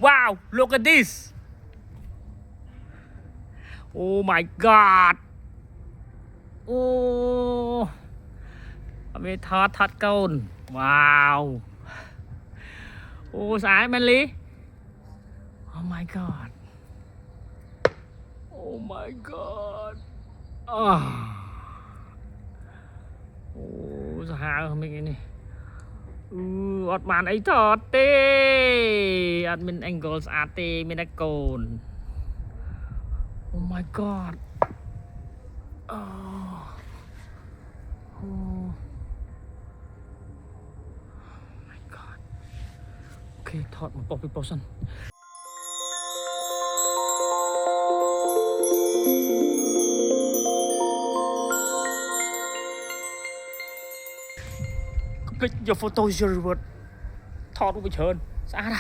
Wow, look at this. Oh my god. Oh, អមេថតថតកូន Wow. អូស្អាតមែនលី Oh my god. Oh my god. អូសាហាវមិននេះអត់បានអីថតទេអត់មាន angle ស្អាតទេមានតែកូន Oh my god. Oh my god. អូខេថតមកប៉ុស្តិ៍ពីប៉ុស្តិ៍សិនClick your photo is your reward ថតរូបច្រើនស្អាត